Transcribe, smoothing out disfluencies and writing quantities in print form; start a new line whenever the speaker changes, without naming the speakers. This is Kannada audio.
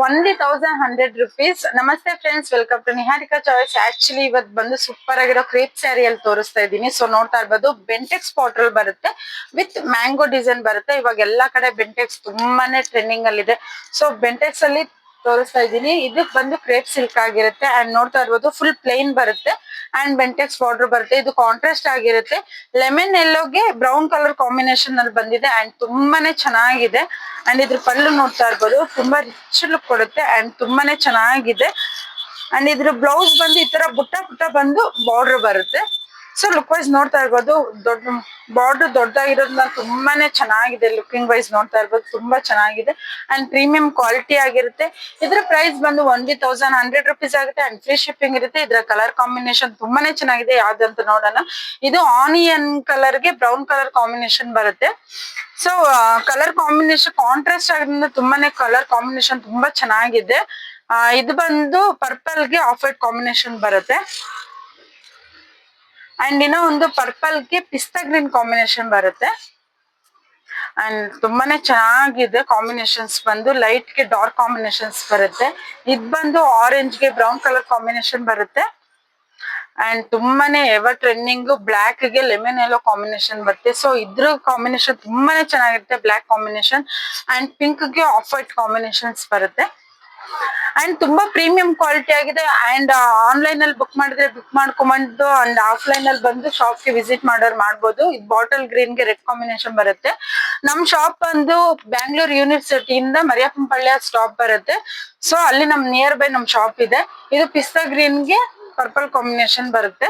Only 1100 rupees. ನಮಸ್ತೆ friends, welcome to Niharika choice. Actually ಇವತ್ತು ಬಂದು ಸೂಪರ್ ಆಗಿರೋ ಕ್ರೇಪ್ ಸ್ಯಾರಿ ಅಲ್ಲಿ ತೋರಿಸ್ತಾ ಇದ್ದೀನಿ. ಸೊ ನೋಡ್ತಾ ಇರ್ಬೋದು, ಬೆಂಟೆಕ್ಸ್ ಬಾರ್ಡರ್ ಬರುತ್ತೆ ವಿತ್ ಮ್ಯಾಂಗೋ ಡಿಸೈನ್ ಬರುತ್ತೆ. ಇವಾಗ ಎಲ್ಲಾ ಕಡೆ ಬೆಂಟೆಕ್ಸ್ ತುಂಬಾನೇ ಟ್ರೆಂಡಿಂಗ್ ಅಲ್ಲಿ ಇದೆ. ಸೊ ಬೆಂಟೆಕ್ಸ್ ಅಲ್ಲಿ ತೋರಿಸ್ತಾ ಇದ್ದೀನಿ. ಇದಕ್ ಬಂದು ಕ್ರೇಪ್ ಸಿಲ್ಕ್ ಆಗಿರುತ್ತೆ ಅಂಡ್ ನೋಡ್ತಾ ಇರ್ಬೋದು ಫುಲ್ ಪ್ಲೇನ್ ಬರುತ್ತೆ ಅಂಡ್ ಬೆಂಟೆಕ್ಸ್ ಬಾರ್ಡರ್ ಬರುತ್ತೆ. ಇದು ಕಾಂಟ್ರಾಸ್ಟ್ ಆಗಿರುತ್ತೆ. ಲೆಮನ್ ಎಲ್ಲೋಗೆ ಬ್ರೌನ್ ಕಲರ್ ಕಾಂಬಿನೇಷನ್ ಅಲ್ಲಿ ಬಂದಿದೆ ಅಂಡ್ ತುಂಬಾನೇ ಚೆನ್ನಾಗಿದೆ. ಅಂಡ್ ಇದ್ರ ಪಲ್ಲು ನೋಡ್ತಾ ಇರ್ಬೋದು, ತುಂಬಾ ರಿಚ್ ಲುಕ್ ಕೊಡುತ್ತೆ ಅಂಡ್ ತುಂಬಾನೇ ಚೆನ್ನಾಗಿದೆ. ಅಂಡ್ ಇದ್ರ ಬ್ಲೌಸ್ ಬಂದು ಈ ತರ ಬುಟ್ಟ ಬುಟ್ಟ ಬಂದು ಬಾರ್ಡರ್ ಬರುತ್ತೆ. ಸೊ ಲುಕ್ ವೈಸ್ ನೋಡ್ತಾ ಇರ್ಬೋದು, ದೊಡ್ಡ ಬಾರ್ಡರ್ ದೊಡ್ಡದಾಗಿರೋದ್ರಿಂದ ತುಂಬಾನೇ ಚೆನ್ನಾಗಿದೆ. ಲುಕಿಂಗ್ ವೈಸ್ ನೋಡ್ತಾ ಇರ್ಬೋದು, ತುಂಬಾ ಚೆನ್ನಾಗಿದೆ ಅಂಡ್ ಪ್ರೀಮಿಯಂ ಕ್ವಾಲಿಟಿ ಆಗಿರುತ್ತೆ. ಇದ್ರ ಪ್ರೈಸ್ ಬಂದು ಓನ್ಲಿ 1100 rupees ಆಗುತ್ತೆ ಅಂಡ್ ಫ್ರೀ ಶಿಪ್ಪಿಂಗ್ ಇರುತ್ತೆ. ಇದ್ರ ಕಲರ್ ಕಾಂಬಿನೇಷನ್ ತುಂಬಾನೇ ಚೆನ್ನಾಗಿದೆ. ಯಾವ್ದಂತ ನೋಡೋಣ. ಇದು ಆನಿಯನ್ ಕಲರ್ ಗೆ ಬ್ರೌನ್ ಕಲರ್ ಕಾಂಬಿನೇಷನ್ ಬರುತ್ತೆ. ಸೊ ಕಲರ್ ಕಾಂಬಿನೇಷನ್ ಕಾಂಟ್ರಾಸ್ಟ್ ಆಗೋದ್ರಿಂದ ತುಂಬಾನೇ ಕಲರ್ ಕಾಂಬಿನೇಷನ್ ತುಂಬಾ ಚೆನ್ನಾಗಿದೆ. ಇದು ಬಂದು ಪರ್ಪಲ್ ಗೆ ಆಫ್ ವೈಟ್ ಕಾಂಬಿನೇಷನ್ ಬರುತ್ತೆ ಅಂಡ್ ಇನ್ನೂ ಒಂದು ಪರ್ಪಲ್ ಗೆ ಪಿಸ್ತಾ ಗ್ರೀನ್ ಕಾಂಬಿನೇಷನ್ ಬರುತ್ತೆ. ಅಂಡ್ ತುಂಬಾನೇ ಚೆನ್ನಾಗಿದೆ. ಕಾಂಬಿನೇಷನ್ಸ್ ಬಂದು ಲೈಟ್ ಗೆ ಡಾರ್ಕ್ ಕಾಂಬಿನೇಷನ್ಸ್ ಬರುತ್ತೆ. ಇದ್ ಬಂದು ಆರೆಂಜ್ ಗೆ ಬ್ರೌನ್ ಕಲರ್ ಕಾಂಬಿನೇಷನ್ ಬರುತ್ತೆ ಅಂಡ್ ತುಂಬಾನೇ ಎವರ್ ಟ್ರೆಂಡಿಂಗ್ ಬ್ಲಾಕ್ ಗೆ ಲೆಮನ್ ಎಲ್ಲೋ ಕಾಂಬಿನೇಷನ್ ಬರುತ್ತೆ. ಸೊ ಇದ್ರ ಕಾಂಬಿನೇಷನ್ ತುಂಬಾನೇ ಚೆನ್ನಾಗಿರುತ್ತೆ. ಬ್ಲಾಕ್ ಕಾಂಬಿನೇಷನ್ ಅಂಡ್ ಪಿಂಕ್ ಗೆ ಆಫ್ ವೈಟ್ ಕಾಂಬಿನೇಷನ್ಸ್ ಬರುತ್ತೆ ಅಂಡ್ ತುಂಬಾ ಪ್ರೀಮಿಯಂ ಕ್ವಾಲಿಟಿ ಆಗಿದೆ. ಅಂಡ್ ಆನ್ಲೈನ್ ಅಲ್ಲಿ ಬುಕ್ ಮಾಡಿದ್ರೆ ಬುಕ್ ಮಾಡ್ಕೊಂಡ್ಬಂದು ಅಂಡ್ ಆಫ್ಲೈನ್ ಅಲ್ಲಿ ಬಂದು ಶಾಪ್ ಗೆ ವಿಸಿಟ್ ಮಾಡೋರು ಮಾಡ್ಬೋದು. ಇದು ಬಾಟಲ್ ಗ್ರೀನ್ ಗೆ ರೆಡ್ ಕಾಂಬಿನೇಷನ್ ಬರುತ್ತೆ. ನಮ್ ಶಾಪ್ ಬಂದು ಬ್ಯಾಂಗ್ಳೂರ್ ಯೂನಿವರ್ಸಿಟಿಯಿಂದ ಮರಿಯಪ್ಪನಪಳ್ಳಿ ಸ್ಟಾಪ್ ಬರುತ್ತೆ. ಸೊ ಅಲ್ಲಿ ನಮ್ ನಿಯರ್ ಬೈ ನಮ್ ಶಾಪ್ ಇದೆ. ಇದು ಪಿಸ್ತಾ ಗ್ರೀನ್ ಗೆ ಪರ್ಪಲ್ ಕಾಂಬಿನೇಷನ್ ಬರುತ್ತೆ.